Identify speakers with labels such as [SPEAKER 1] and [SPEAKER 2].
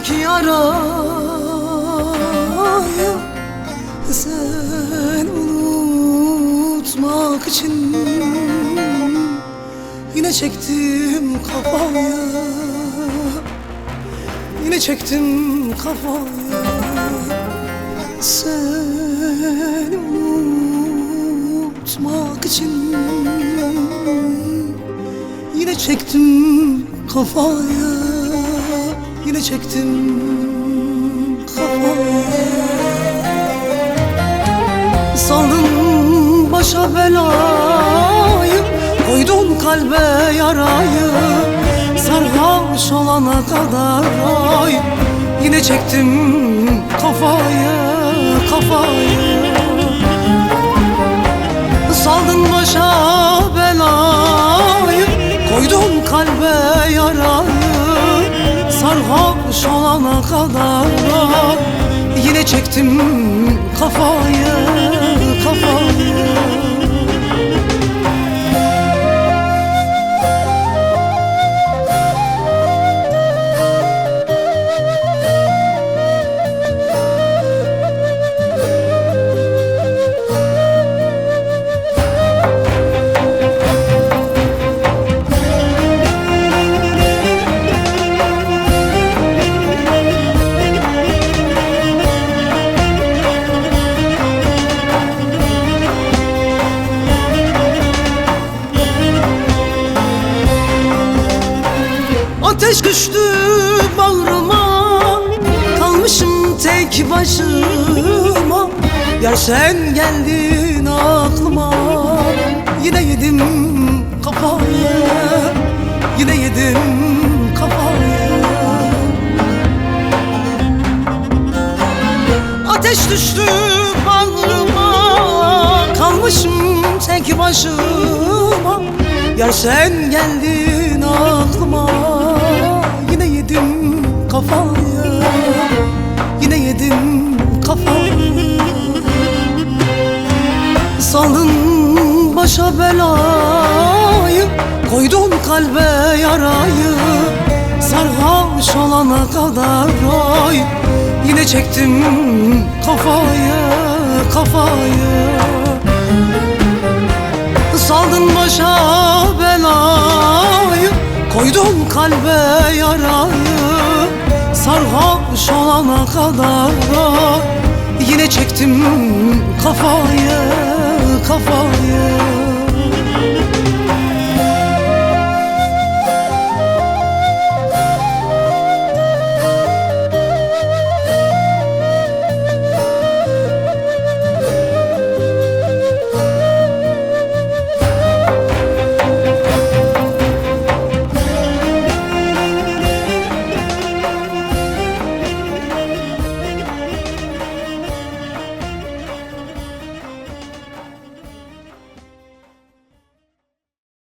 [SPEAKER 1] içimdeki yarayı sen unutmak için yine çektim kafaya, yine çektim kafaya. Sen unutmak için yine çektim kafaya, yine çektim kafaya. Saldın başa belayı, koydun kalbe yarayı. Sarhoş olana kadar ay, yine çektim kafaya, kafaya. Saldın başa belayı, koydun kalbe yarayı. Sarhoş olana kadar yine çektim kafaya, kafaya. Ateş düştü bağrıma, kalmışım tek başıma. Yar sen geldin aklıma, yine yedim kafayı, yine yedim kafayı. Ateş düştü bağrıma, kalmışım tek başıma. Yar sen geldin aklıma, yine yedim kafayı, yine yedim kafayı. Saldın başa belayı, koydun kalbe yarayı. Sarhoş olana kadar ay, yine çektim kafayı, kafayı. Saldın başa belayı, koydun kalbe yarayı. Sarhoş olana kadar yine çektim kafayı, kafayı.